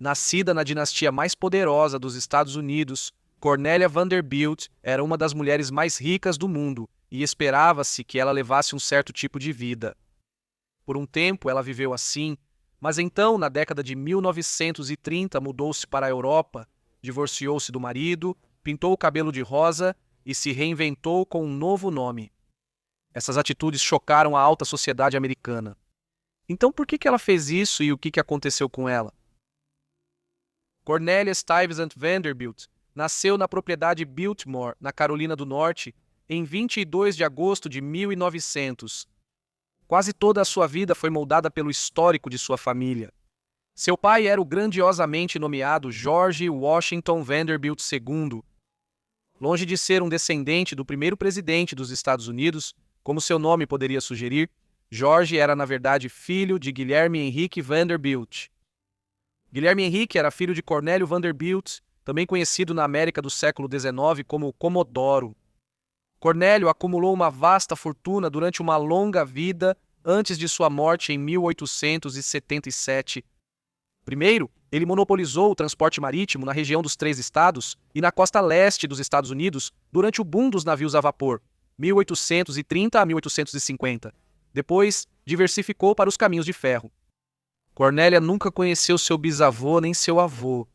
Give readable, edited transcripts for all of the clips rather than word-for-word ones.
Nascida na dinastia mais poderosa dos Estados Unidos, Cornélia Vanderbilt era uma das mulheres mais ricas do mundo e esperava-se que ela levasse um certo tipo de vida. Por um tempo ela viveu assim, mas então, na década de 1930, mudou-se para a Europa, divorciou-se do marido, pintou o cabelo de rosa e se reinventou com um novo nome. Essas atitudes chocaram a alta sociedade americana. Então por que ela fez isso e o que aconteceu com ela? Cornélia Stuyvesant Vanderbilt nasceu na propriedade Biltmore, na Carolina do Norte, em 22 de agosto de 1900. Quase toda a sua vida foi moldada pelo histórico de sua família. Seu pai era o grandiosamente nomeado George Washington Vanderbilt II. Longe de ser um descendente do primeiro presidente dos Estados Unidos, como seu nome poderia sugerir, George era na verdade filho de Guilherme Henrique Vanderbilt. Guilherme Henrique era filho de Cornélio Vanderbilt, também conhecido na América do século XIX como Comodoro. Cornélio acumulou uma vasta fortuna durante uma longa vida antes de sua morte em 1877. Primeiro, ele monopolizou o transporte marítimo na região dos Três Estados e na costa leste dos Estados Unidos durante o boom dos navios a vapor, 1830 a 1850. Depois, diversificou para os caminhos de ferro. Cornélia nunca conheceu seu bisavô nem seu avô.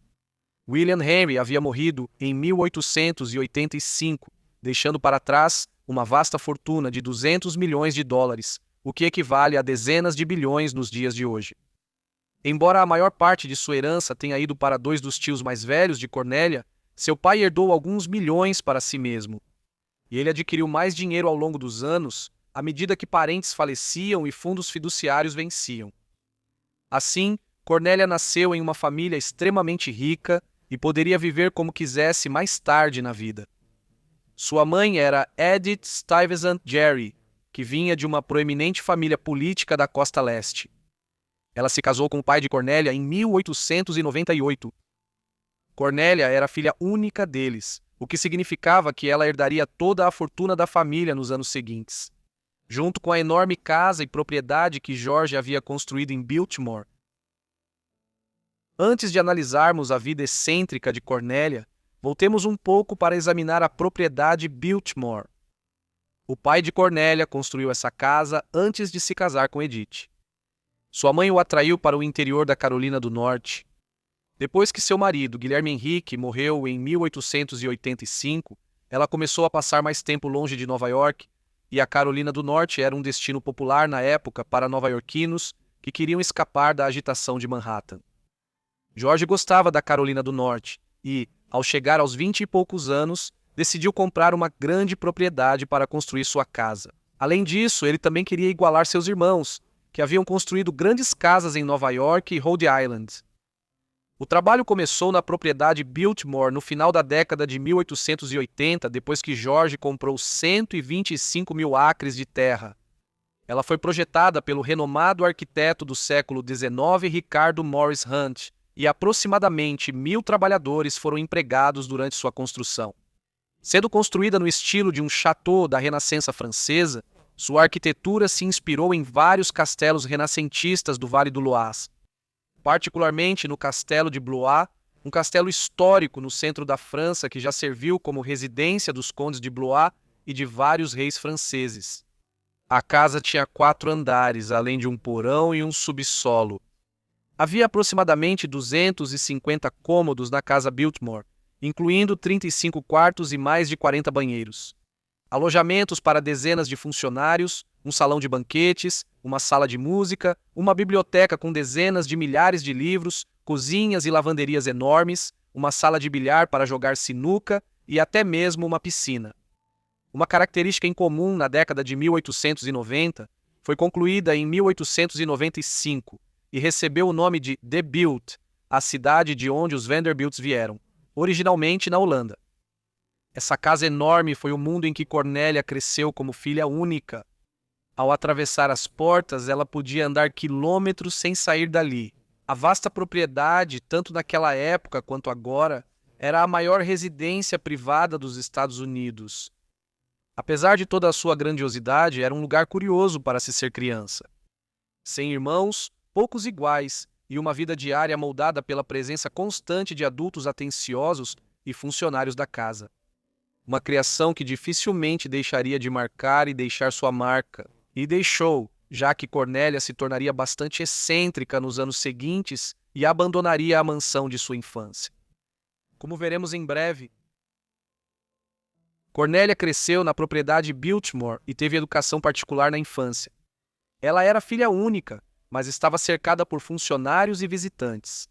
William Henry havia morrido em 1885, deixando para trás uma vasta fortuna de 200 milhões de dólares, o que equivale a dezenas de bilhões nos dias de hoje. Embora a maior parte de sua herança tenha ido para dois dos tios mais velhos de Cornélia, seu pai herdou alguns milhões para si mesmo. E ele adquiriu mais dinheiro ao longo dos anos, à medida que parentes faleciam e fundos fiduciários venciam. Assim, Cornélia nasceu em uma família extremamente rica e poderia viver como quisesse mais tarde na vida. Sua mãe era Edith Stuyvesant Gerry, que vinha de uma proeminente família política da costa leste. Ela se casou com o pai de Cornélia em 1898. Cornélia era filha única deles, o que significava que ela herdaria toda a fortuna da família nos anos seguintes. Junto com a enorme casa e propriedade que George havia construído em Biltmore. Antes de analisarmos a vida excêntrica de Cornélia, voltemos um pouco para examinar a propriedade Biltmore. O pai de Cornélia construiu essa casa antes de se casar com Edith. Sua mãe o atraiu para o interior da Carolina do Norte. Depois que seu marido, Guilherme Henrique, morreu em 1885, ela começou a passar mais tempo longe de Nova York, e a Carolina do Norte era um destino popular na época para nova-iorquinos que queriam escapar da agitação de Manhattan. George gostava da Carolina do Norte e, ao chegar aos 20 e poucos anos, decidiu comprar uma grande propriedade para construir sua casa. Além disso, ele também queria igualar seus irmãos, que haviam construído grandes casas em Nova York e Rhode Island. O trabalho começou na propriedade Biltmore no final da década de 1880, depois que George comprou 125 mil acres de terra. Ela foi projetada pelo renomado arquiteto do século XIX, Ricardo Morris Hunt, e aproximadamente 1.000 trabalhadores foram empregados durante sua construção. Sendo construída no estilo de um château da Renascença francesa, sua arquitetura se inspirou em vários castelos renascentistas do Vale do Loire. Particularmente no castelo de Blois, um castelo histórico no centro da França que já serviu como residência dos condes de Blois e de vários reis franceses. A casa tinha 4 andares, além de um porão e um subsolo. Havia aproximadamente 250 cômodos na casa Biltmore, incluindo 35 quartos e mais de 40 banheiros. Alojamentos para dezenas de funcionários, um salão de banquetes, uma sala de música, uma biblioteca com dezenas de milhares de livros, cozinhas e lavanderias enormes, uma sala de bilhar para jogar sinuca e até mesmo uma piscina. Uma característica incomum na década de 1890 foi concluída em 1895 e recebeu o nome de De Bilt, a cidade de onde os Vanderbilts vieram, originalmente na Holanda. Essa casa enorme foi o mundo em que Cornélia cresceu como filha única. Ao atravessar as portas, ela podia andar quilômetros sem sair dali. A vasta propriedade, tanto naquela época quanto agora, era a maior residência privada dos Estados Unidos. Apesar de toda a sua grandiosidade, era um lugar curioso para se ser criança. Sem irmãos, poucos iguais, e uma vida diária moldada pela presença constante de adultos atenciosos e funcionários da casa. Uma criação que dificilmente deixaria de marcar e deixar sua marca. E deixou, já que Cornélia se tornaria bastante excêntrica nos anos seguintes e abandonaria a mansão de sua infância. Como veremos em breve, Cornélia cresceu na propriedade Biltmore e teve educação particular na infância. Ela era filha única, mas estava cercada por funcionários e visitantes.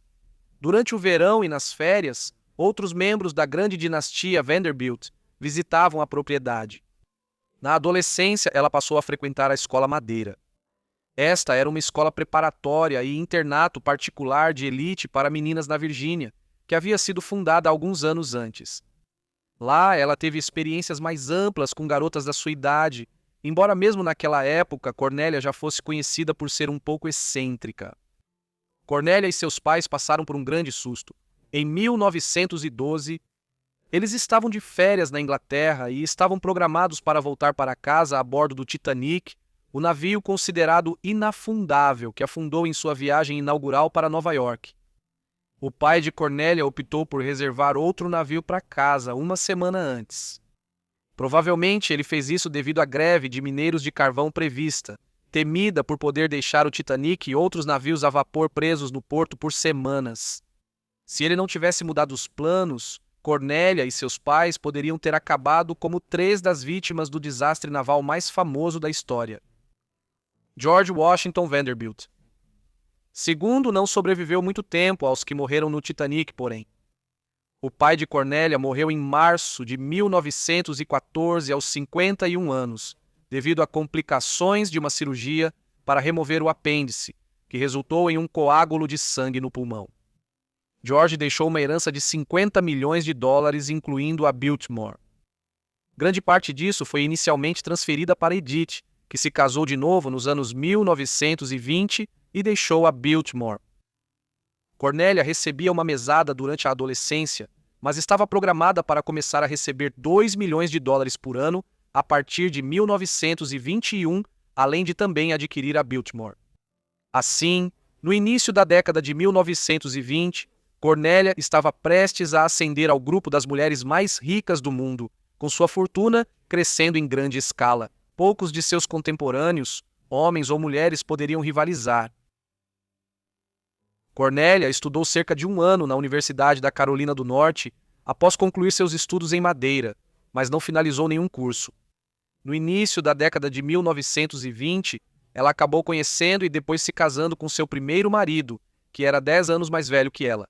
Durante o verão e nas férias, outros membros da grande dinastia Vanderbilt visitavam a propriedade. Na adolescência, ela passou a frequentar a Escola Madeira. Esta era uma escola preparatória e internato particular de elite para meninas na Virgínia, que havia sido fundada alguns anos antes. Lá, ela teve experiências mais amplas com garotas da sua idade, embora mesmo naquela época Cornélia já fosse conhecida por ser um pouco excêntrica. Cornélia e seus pais passaram por um grande susto. Em 1912, eles estavam de férias na Inglaterra e estavam programados para voltar para casa a bordo do Titanic, o navio considerado inafundável que afundou em sua viagem inaugural para Nova York. O pai de Cornélia optou por reservar outro navio para casa uma semana antes. Provavelmente ele fez isso devido à greve de mineiros de carvão prevista, temida por poder deixar o Titanic e outros navios a vapor presos no porto por semanas. Se ele não tivesse mudado os planos, Cornélia e seus pais poderiam ter acabado como 3 das vítimas do desastre naval mais famoso da história. George Washington Vanderbilt. Segundo, não sobreviveu muito tempo aos que morreram no Titanic, porém. O pai de Cornélia morreu em março de 1914 aos 51 anos, devido a complicações de uma cirurgia para remover o apêndice, que resultou em um coágulo de sangue no pulmão. George deixou uma herança de 50 milhões de dólares, incluindo a Biltmore. Grande parte disso foi inicialmente transferida para Edith, que se casou de novo nos anos 1920 e deixou a Biltmore. Cornélia recebia uma mesada durante a adolescência, mas estava programada para começar a receber 2 milhões de dólares por ano a partir de 1921, além de também adquirir a Biltmore. Assim, no início da década de 1920, Cornélia estava prestes a ascender ao grupo das mulheres mais ricas do mundo, com sua fortuna crescendo em grande escala. Poucos de seus contemporâneos, homens ou mulheres, poderiam rivalizar. Cornélia estudou cerca de 1 ano na Universidade da Carolina do Norte após concluir seus estudos em Madeira, mas não finalizou nenhum curso. No início da década de 1920, ela acabou conhecendo e depois se casando com seu primeiro marido, que era 10 anos mais velho que ela.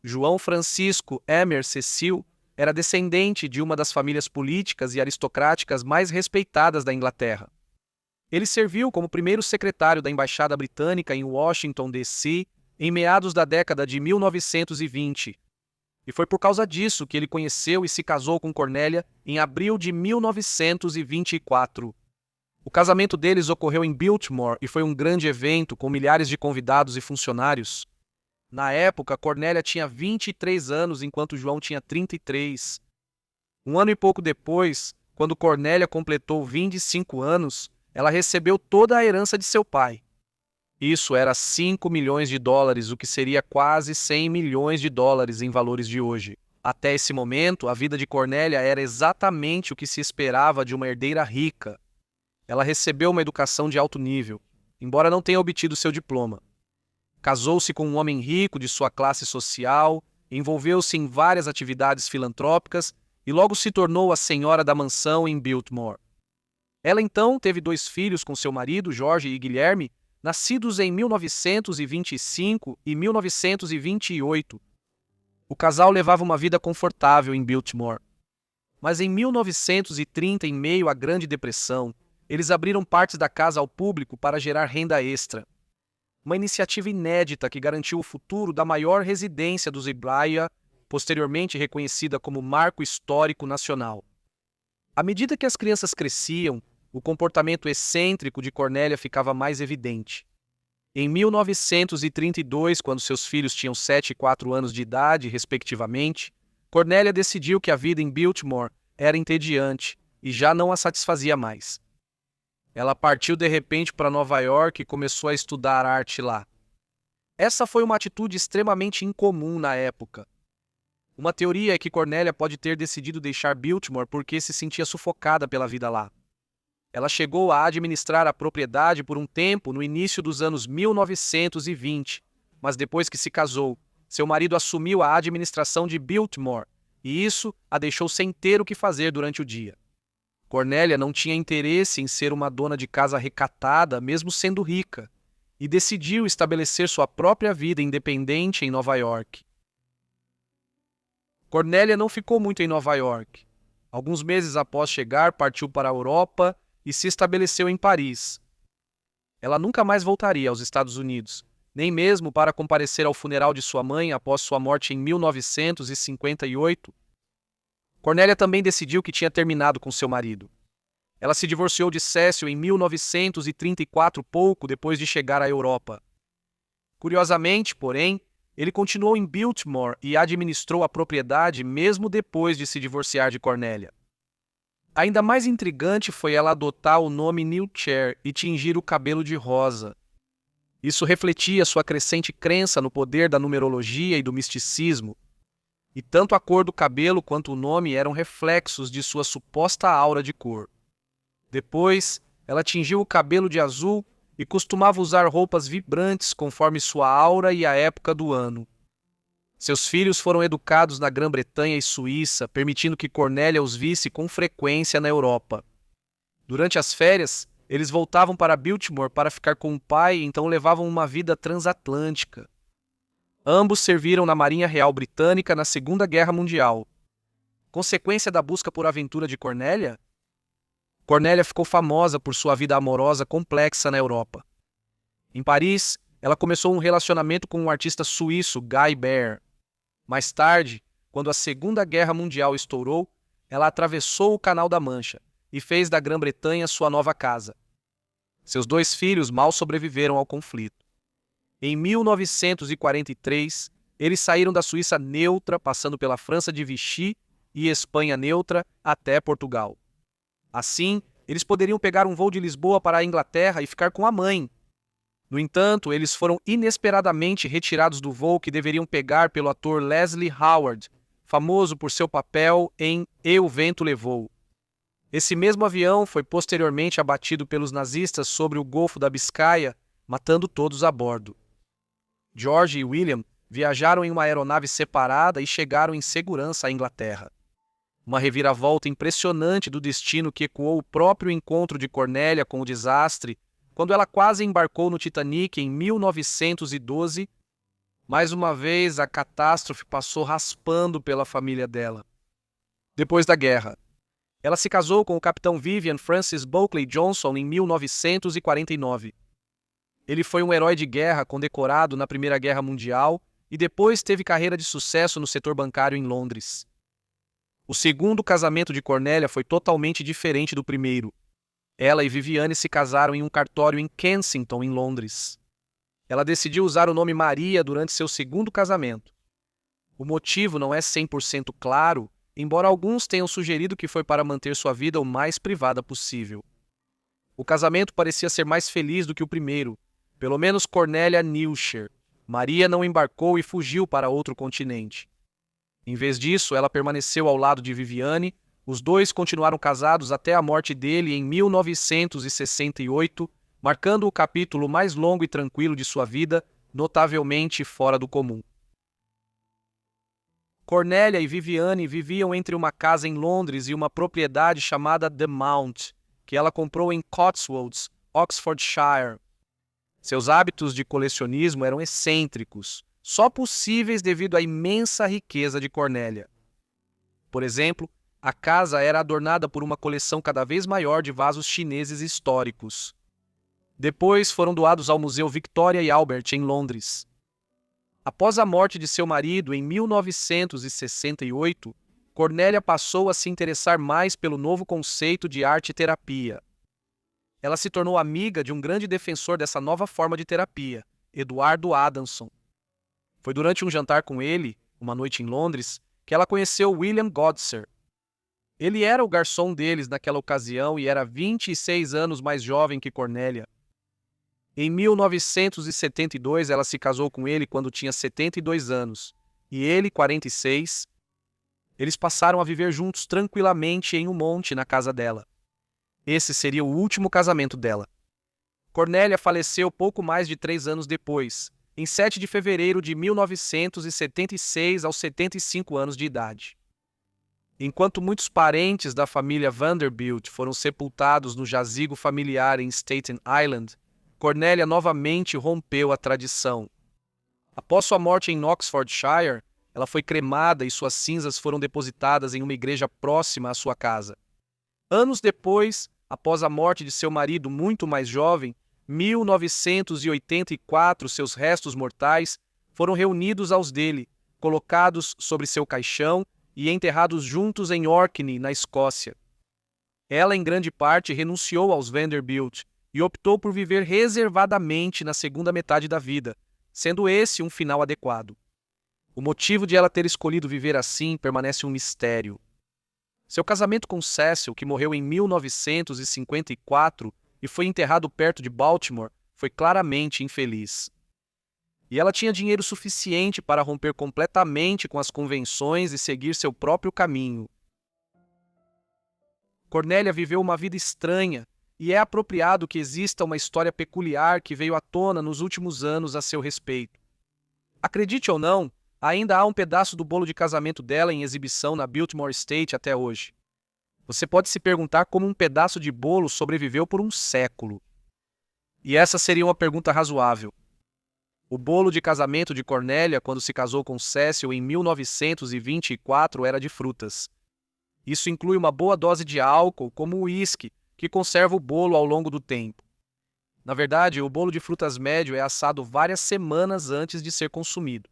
João Francisco Emer Cecil era descendente de uma das famílias políticas e aristocráticas mais respeitadas da Inglaterra. Ele serviu como primeiro secretário da Embaixada Britânica em Washington, D.C., em meados da década de 1920. E foi por causa disso que ele conheceu e se casou com Cornélia em abril de 1924. O casamento deles ocorreu em Biltmore e foi um grande evento com milhares de convidados e funcionários. Na época, Cornélia tinha 23 anos, enquanto João tinha 33. 1 ano e pouco depois, quando Cornélia completou 25 anos, ela recebeu toda a herança de seu pai. Isso era 5 milhões de dólares, o que seria quase 100 milhões de dólares em valores de hoje. Até esse momento, a vida de Cornélia era exatamente o que se esperava de uma herdeira rica. Ela recebeu uma educação de alto nível, embora não tenha obtido seu diploma. Casou-se com um homem rico de sua classe social, envolveu-se em várias atividades filantrópicas e logo se tornou a senhora da mansão em Biltmore. Ela então teve 2 filhos com seu marido, Jorge e Guilherme, nascidos em 1925 e 1928. O casal levava uma vida confortável em Biltmore. Mas em 1930, em meio à Grande Depressão, eles abriram partes da casa ao público para gerar renda extra. Uma iniciativa inédita que garantiu o futuro da maior residência dos Ibrahia, posteriormente reconhecida como Marco Histórico Nacional. À medida que as crianças cresciam, o comportamento excêntrico de Cornélia ficava mais evidente. Em 1932, quando seus filhos tinham 7 e 4 anos de idade, respectivamente, Cornélia decidiu que a vida em Biltmore era entediante e já não a satisfazia mais. Ela partiu de repente para Nova York e começou a estudar arte lá. Essa foi uma atitude extremamente incomum na época. Uma teoria é que Cornélia pode ter decidido deixar Biltmore porque se sentia sufocada pela vida lá. Ela chegou a administrar a propriedade por um tempo no início dos anos 1920, mas depois que se casou, seu marido assumiu a administração de Biltmore, e isso a deixou sem ter o que fazer durante o dia. Cornélia não tinha interesse em ser uma dona de casa recatada, mesmo sendo rica, e decidiu estabelecer sua própria vida independente em Nova York. Cornélia não ficou muito em Nova York. Alguns meses após chegar, partiu para a Europa e se estabeleceu em Paris. Ela nunca mais voltaria aos Estados Unidos, nem mesmo para comparecer ao funeral de sua mãe após sua morte em 1958. Cornélia também decidiu que tinha terminado com seu marido. Ela se divorciou de Cecil em 1934, pouco depois de chegar à Europa. Curiosamente, porém, ele continuou em Biltmore e administrou a propriedade mesmo depois de se divorciar de Cornélia. Ainda mais intrigante foi ela adotar o nome Newchair e tingir o cabelo de rosa. Isso refletia sua crescente crença no poder da numerologia e do misticismo. E tanto a cor do cabelo quanto o nome eram reflexos de sua suposta aura de cor. Depois, ela tingiu o cabelo de azul e costumava usar roupas vibrantes conforme sua aura e a época do ano. Seus filhos foram educados na Grã-Bretanha e Suíça, permitindo que Cornélia os visse com frequência na Europa. Durante as férias, eles voltavam para Biltmore para ficar com o pai e então levavam uma vida transatlântica. Ambos serviram na Marinha Real Britânica na Segunda Guerra Mundial. Consequência da busca por aventura de Cornélia? Cornélia ficou famosa por sua vida amorosa complexa na Europa. Em Paris, ela começou um relacionamento com um artista suíço, Guy Bear. Mais tarde, quando a Segunda Guerra Mundial estourou, ela atravessou o Canal da Mancha e fez da Grã-Bretanha sua nova casa. Seus 2 filhos mal sobreviveram ao conflito. Em 1943, eles saíram da Suíça neutra, passando pela França de Vichy e Espanha neutra até Portugal. Assim, eles poderiam pegar um voo de Lisboa para a Inglaterra e ficar com a mãe. No entanto, eles foram inesperadamente retirados do voo que deveriam pegar pelo ator Leslie Howard, famoso por seu papel em E o Vento Levou. Esse mesmo avião foi posteriormente abatido pelos nazistas sobre o Golfo da Biscaia, matando todos a bordo. George e William viajaram em uma aeronave separada e chegaram em segurança à Inglaterra. Uma reviravolta impressionante do destino que ecoou o próprio encontro de Cornélia com o desastre, quando ela quase embarcou no Titanic em 1912, mais uma vez a catástrofe passou raspando pela família dela. Depois da guerra, ela se casou com o capitão Vivian Francis Bulkley Johnson em 1949. Ele foi um herói de guerra condecorado na Primeira Guerra Mundial e depois teve carreira de sucesso no setor bancário em Londres. O segundo casamento de Cornélia foi totalmente diferente do primeiro. Ela e Viviane se casaram em um cartório em Kensington, em Londres. Ela decidiu usar o nome Maria durante seu segundo casamento. O motivo não é 100% claro, embora alguns tenham sugerido que foi para manter sua vida o mais privada possível. O casamento parecia ser mais feliz do que o primeiro, pelo menos Cornélia Newchair. Maria não embarcou e fugiu para outro continente. Em vez disso, ela permaneceu ao lado de Viviane. Os dois continuaram casados até a morte dele em 1968, marcando o capítulo mais longo e tranquilo de sua vida, notavelmente fora do comum. Cornélia e Viviane viviam entre uma casa em Londres e uma propriedade chamada The Mount, que ela comprou em Cotswolds, Oxfordshire. Seus hábitos de colecionismo eram excêntricos, só possíveis devido à imensa riqueza de Cornélia. Por exemplo, a casa era adornada por uma coleção cada vez maior de vasos chineses históricos. Depois foram doados ao Museu Victoria e Albert, em Londres. Após a morte de seu marido em 1968, Cornélia passou a se interessar mais pelo novo conceito de arte-terapia. Ela se tornou amiga de um grande defensor dessa nova forma de terapia, Eduardo Adamson. Foi durante um jantar com ele, uma noite em Londres, que ela conheceu William Godser. Ele era o garçom deles naquela ocasião e era 26 anos mais jovem que Cornélia. Em 1972, ela se casou com ele quando tinha 72 anos, e ele 46. Eles passaram a viver juntos tranquilamente em um monte na casa dela. Esse seria o último casamento dela. Cornélia faleceu pouco mais de 3 anos depois, em 7 de fevereiro de 1976, aos 75 anos de idade. Enquanto muitos parentes da família Vanderbilt foram sepultados no jazigo familiar em Staten Island, Cornélia novamente rompeu a tradição. Após sua morte em Oxfordshire, ela foi cremada e suas cinzas foram depositadas em uma igreja próxima à sua casa. Anos depois, após a morte de seu marido muito mais jovem, 1984, seus restos mortais foram reunidos aos dele, colocados sobre seu caixão e enterrados juntos em Orkney, na Escócia. Ela, em grande parte, renunciou aos Vanderbilt e optou por viver reservadamente na segunda metade da vida, sendo esse um final adequado. O motivo de ela ter escolhido viver assim permanece um mistério. Seu casamento com Cecil, que morreu em 1954 e foi enterrado perto de Baltimore, foi claramente infeliz. E ela tinha dinheiro suficiente para romper completamente com as convenções e seguir seu próprio caminho. Cornélia viveu uma vida estranha, e é apropriado que exista uma história peculiar que veio à tona nos últimos anos a seu respeito. Acredite ou não, ainda há um pedaço do bolo de casamento dela em exibição na Biltmore Estate até hoje. Você pode se perguntar como um pedaço de bolo sobreviveu por um século. E essa seria uma pergunta razoável. O bolo de casamento de Cornélia, quando se casou com Cecil em 1924, era de frutas. Isso inclui uma boa dose de álcool, como o uísque, que conserva o bolo ao longo do tempo. Na verdade, o bolo de frutas médio é assado várias semanas antes de ser consumido.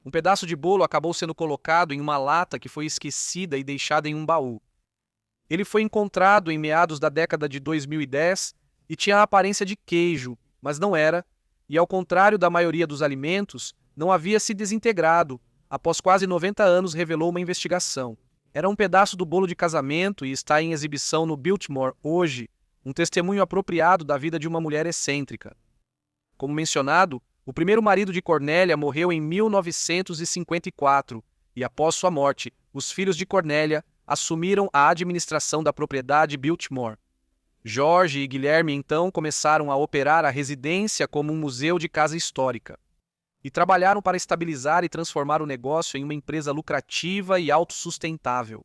Um pedaço de bolo acabou sendo colocado em uma lata que foi esquecida e deixada em um baú. Ele foi encontrado em meados da década de 2010 e tinha a aparência de queijo, mas não era, e ao contrário da maioria dos alimentos, não havia se desintegrado. Após quase 90 anos, revelou uma investigação. Era um pedaço do bolo de casamento e está em exibição no Biltmore hoje, um testemunho apropriado da vida de uma mulher excêntrica. Como mencionado, o primeiro marido de Cornélia morreu em 1954 e, após sua morte, os filhos de Cornélia assumiram a administração da propriedade Biltmore. George e Guilherme então começaram a operar a residência como um museu de casa histórica e trabalharam para estabilizar e transformar o negócio em uma empresa lucrativa e autossustentável.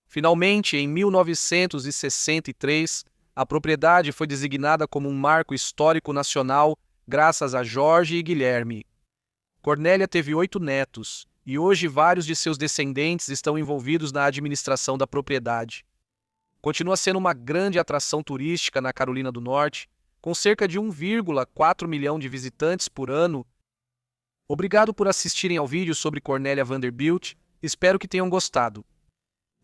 Finalmente, em 1963, a propriedade foi designada como um marco histórico nacional graças a George e Guilherme. Cornélia teve 8 netos, e hoje vários de seus descendentes estão envolvidos na administração da propriedade. Continua sendo uma grande atração turística na Carolina do Norte, com cerca de 1,4 milhão de visitantes por ano. Obrigado por assistirem ao vídeo sobre Cornélia Vanderbilt, espero que tenham gostado.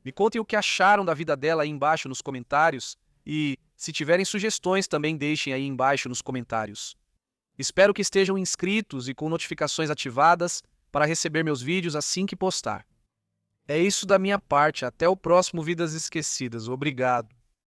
Me contem o que acharam da vida dela aí embaixo nos comentários e, se tiverem sugestões, também deixem aí embaixo nos comentários. Espero que estejam inscritos e com notificações ativadas para receber meus vídeos assim que postar. É isso da minha parte, até o próximo Vidas Esquecidas. Obrigado.